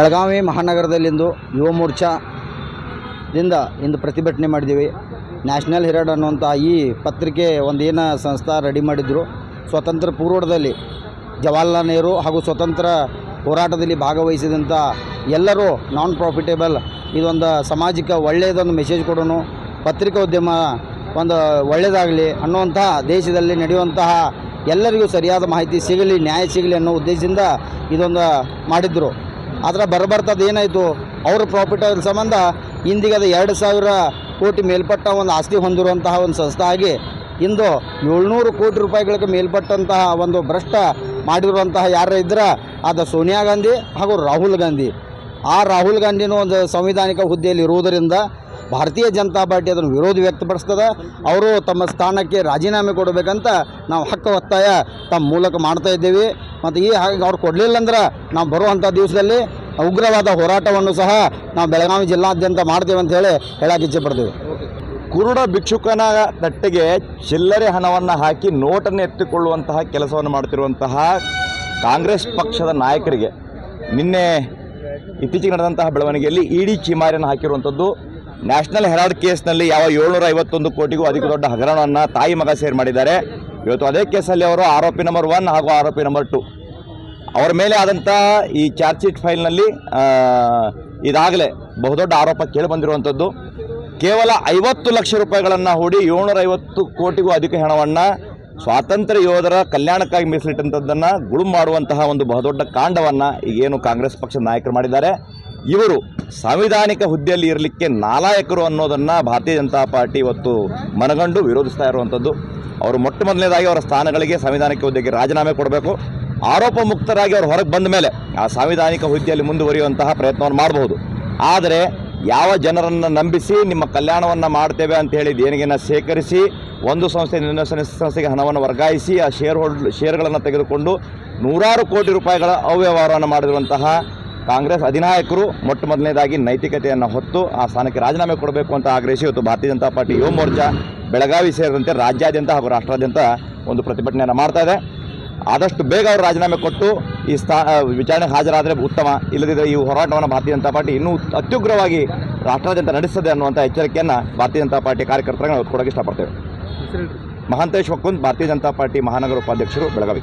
ಬೆಳಗಾವಿ ಮಹಾನಗರದಲ್ಲಿಂದು ಯುವ ಮೋರ್ಚಾದಿಂದ ಇಂದು ಪ್ರತಿಭಟನೆ ಮಾಡಿದ್ದೀವಿ. ನ್ಯಾಷನಲ್ ಹೆರಾಲ್ಡ್ ಅನ್ನುವಂಥ ಈ ಪತ್ರಿಕೆ ಒಂದೇನು ಸಂಸ್ಥೆ ರೆಡಿ ಮಾಡಿದ್ರು. ಸ್ವತಂತ್ರ ಪೂರ್ವದಲ್ಲಿ ಜವಾಹರ್ಲಾಲ್ ನೆಹರು ಹಾಗೂ ಸ್ವತಂತ್ರ ಹೋರಾಟದಲ್ಲಿ ಭಾಗವಹಿಸಿದಂಥ ಎಲ್ಲರೂ ನಾನ್ ಪ್ರಾಫಿಟೇಬಲ್ ಇದೊಂದು ಸಮಾಜಕ್ಕೆ ಒಳ್ಳೆಯದೊಂದು ಮೆಸೇಜ್ ಕೊಡೋಣ, ಪತ್ರಿಕೋದ್ಯಮ ಒಂದು ಒಳ್ಳೆಯದಾಗಲಿ ಅನ್ನುವಂತಹ ದೇಶದಲ್ಲಿ ನಡೆಯುವಂತಹ ಎಲ್ಲರಿಗೂ ಸರಿಯಾದ ಮಾಹಿತಿ ಸಿಗಲಿ, ನ್ಯಾಯ ಸಿಗಲಿ ಅನ್ನೋ ಉದ್ದೇಶದಿಂದ ಇದೊಂದು ಮಾಡಿದ್ರು. ಆದರೆ ಬರಬರ್ತದ್ದು ಏನಾಯಿತು, ಅವ್ರ ಪ್ರಾಫಿಟ್ ಸಂಬಂಧ ಇಂದಿಗೆ ಅದು 2,000 ಕೋಟಿ ಮೇಲ್ಪಟ್ಟ ಒಂದು ಆಸ್ತಿ ಹೊಂದಿರುವಂತಹ ಒಂದು ಸಂಸ್ಥೆ ಆಗಿ ಇಂದು 700 ಕೋಟಿ ರೂಪಾಯಿಗಳಿಗೆ ಮೇಲ್ಪಟ್ಟಂತಹ ಒಂದು ಭ್ರಷ್ಟ ಮಾಡಿರುವಂತಹ ಯಾರು ಇದ್ರೆ ಅದು ಸೋನಿಯಾ ಗಾಂಧಿ ಹಾಗೂ ರಾಹುಲ್ ಗಾಂಧಿ. ಆ ರಾಹುಲ್ ಗಾಂಧಿನೂ ಒಂದು ಸಂವಿಧಾನಿಕ ಹುದ್ದೆಯಲ್ಲಿ ಇರುವುದರಿಂದ ಭಾರತೀಯ ಜನತಾ ಪಾರ್ಟಿ ಅದನ್ನು ವಿರೋಧ ವ್ಯಕ್ತಪಡಿಸ್ತದೆ. ಅವರು ತಮ್ಮ ಸ್ಥಾನಕ್ಕೆ ರಾಜೀನಾಮೆ ಕೊಡಬೇಕಂತ ನಾವು ಹಕ್ಕು ಒತ್ತಾಯ ತಮ್ಮ ಮೂಲಕ ಮಾಡ್ತಾ ಇದ್ದೀವಿ. ಮತ್ತು ಈ ಹಾಗೆ ಅವ್ರು ಕೊಡಲಿಲ್ಲ ಅಂದ್ರೆ ನಾವು ಬರುವಂಥ ದಿವಸದಲ್ಲಿ ಉಗ್ರವಾದ ಹೋರಾಟವನ್ನು ಸಹ ನಾವು ಬೆಳಗಾವಿ ಜಿಲ್ಲಾದ್ಯಂತ ಮಾಡ್ತೇವೆ ಅಂತ ಹೇಳಕ್ಕೆ ಇಚ್ಛೆಪಡ್ತೀವಿ. ಕುರುಡ ಭಿಕ್ಷುಕನ ತಟ್ಟೆಗೆ ಚಿಲ್ಲರೆ ಹಣವನ್ನು ಹಾಕಿ ನೋಟನ್ನು ಎತ್ತಿಕೊಳ್ಳುವಂತಹ ಕೆಲಸವನ್ನು ಮಾಡುತ್ತಿರುವಂತಹ ಕಾಂಗ್ರೆಸ್ ಪಕ್ಷದ ನಾಯಕರಿಗೆ ನಿನ್ನೆ ಇತ್ತೀಚೆಗೆ ನಡೆದಂತಹ ಬೆಳವಣಿಗೆಯಲ್ಲಿ ಇಡಿ ಚೀಮಾರಿಯನ್ನು ಹಾಕಿರುವಂಥದ್ದು. ನ್ಯಾಷನಲ್ ಹೆರಾಲ್ಡ್ ಕೇಸ್ನಲ್ಲಿ ಯಾವ 751 ಕೋಟಿಗೂ ಅಧಿಕ ದೊಡ್ಡ ಹಗರಣವನ್ನು ತಾಯಿ ಮಗ ಸೇರ್ ಮಾಡಿದ್ದಾರೆ. ಇವತ್ತು ಅದೇ ಕೇಸಲ್ಲಿ ಅವರು ಆರೋಪಿ ನಂಬರ್ 1 ಹಾಗೂ ಆರೋಪಿ ನಂಬರ್ 2 ಅವರ ಮೇಲೆ ಆದಂಥ ಈ ಚಾರ್ಜ್ ಶೀಟ್ ಫೈಲ್ನಲ್ಲಿ ಇದಾಗಲೇ ಬಹುದೊಡ್ಡ ಆರೋಪ ಕೇಳಿಬಂದಿರುವಂಥದ್ದು. ಕೇವಲ 50 ಲಕ್ಷ ರೂಪಾಯಿಗಳನ್ನು ಹೂಡಿ 750 ಕೋಟಿಗೂ ಅಧಿಕ ಹಣವನ್ನು ಸ್ವಾತಂತ್ರ್ಯ ಯೋಧರ ಕಲ್ಯಾಣಕ್ಕಾಗಿ ಮೀಸಲಿಟ್ಟಂಥದ್ದನ್ನು ಗುಳುಂ ಮಾಡುವಂತಹ ಒಂದು ಬಹುದೊಡ್ಡ ಕಾಂಡವನ್ನು ಈಗೇನು ಕಾಂಗ್ರೆಸ್ ಪಕ್ಷದ ನಾಯಕರು ಮಾಡಿದ್ದಾರೆ. ಇವರು ಸಾಂವಿಧಾನಿಕ ಹುದ್ದೆಯಲ್ಲಿ ಇರಲಿಕ್ಕೆ ನಾಲಾಯಕರು ಅನ್ನೋದನ್ನು ಭಾರತೀಯ ಜನತಾ ಪಾರ್ಟಿ ಇವತ್ತು ಮನಗಂಡು ವಿರೋಧಿಸ್ತಾ ಇರುವಂಥದ್ದು. ಅವರು ಮೊಟ್ಟ ಮೊದಲನೇದಾಗಿ ಅವರ ಸ್ಥಾನಗಳಿಗೆ ಸಾಂವಿಧಾನಿಕ ಹುದ್ದೆಗೆ ರಾಜೀನಾಮೆ ಕೊಡಬೇಕು. ಆರೋಪ ಮುಕ್ತರಾಗಿ ಅವರು ಹೊರಗೆ ಬಂದ ಮೇಲೆ ಆ ಸಾಂವಿಧಾನಿಕ ಹುದ್ದೆಯಲ್ಲಿ ಮುಂದುವರಿಯುವಂತಹ ಪ್ರಯತ್ನವನ್ನು ಮಾಡಬಹುದು. ಆದರೆ ಯಾವ ಜನರನ್ನು ನಂಬಿಸಿ ನಿಮ್ಮ ಕಲ್ಯಾಣವನ್ನು ಮಾಡ್ತೇವೆ ಅಂತ ಹೇಳಿ ದೇಣಿಗೆಯನ್ನು ಸೇಕರಿಸಿ ಒಂದು ಸಂಸ್ಥೆ ಇನ್ನೊಂದು ಸಂಸ್ಥೆಗೆ ಹಣವನ್ನು ವರ್ಗಾಯಿಸಿ ಆ ಶೇರ್ಗಳನ್ನು ತೆಗೆದುಕೊಂಡು ನೂರಾರು ಕೋಟಿ ರೂಪಾಯಿಗಳ ಅವ್ಯವಹಾರವನ್ನು ಮಾಡಿರುವಂತಹ ಕಾಂಗ್ರೆಸ್ ಅಧಿನಾಯಕರು ಮೊಟ್ಟ ಮೊದಲನೇದಾಗಿ ನೈತಿಕತೆಯನ್ನು ಹೊತ್ತು ಆ ಸ್ಥಾನಕ್ಕೆ ರಾಜೀನಾಮೆ ಕೊಡಬೇಕು ಅಂತ ಆಗ್ರಹಿಸಿ ಇವತ್ತು ಭಾರತೀಯ ಜನತಾ ಪಾರ್ಟಿ ಯುವ ಮೋರ್ಚಾ ಬೆಳಗಾವಿ ಸೇರಿದಂತೆ ರಾಜ್ಯಾದ್ಯಂತ ಹಾಗೂ ರಾಷ್ಟ್ರಾದ್ಯಂತ ಒಂದು ಪ್ರತಿಭಟನೆಯನ್ನು ಮಾಡ್ತಾ ಇದೆ. ಆದಷ್ಟು ಬೇಗ ಅವರು ರಾಜೀನಾಮೆ ಕೊಟ್ಟು ಈ ವಿಚಾರಣೆಗೆ ಹಾಜರಾದರೆ ಉತ್ತಮ, ಇಲ್ಲದಿದ್ದರೆ ಈ ಹೋರಾಟವನ್ನು ಭಾರತೀಯ ಜನತಾ ಪಾರ್ಟಿ ಇನ್ನೂ ಅತ್ಯುಗ್ರವಾಗಿ ರಾಷ್ಟ್ರಾದ್ಯಂತ ನಡೆಸ್ತದೆ ಅನ್ನುವಂಥ ಎಚ್ಚರಿಕೆಯನ್ನು ಭಾರತೀಯ ಜನತಾ ಪಾರ್ಟಿ ಕಾರ್ಯಕರ್ತರಿಗೆ ನಾವು ಕೊಡೋಕ್ಕೆ ಇಷ್ಟಪಡ್ತೇವೆ. ಮಹಾಂತೇಶ್ ವಕ್ಕುಂದ್, ಭಾರತೀಯ ಜನತಾ ಪಾರ್ಟಿ ಮಹಾನಗರ ಉಪಾಧ್ಯಕ್ಷರು, ಬೆಳಗಾವಿ.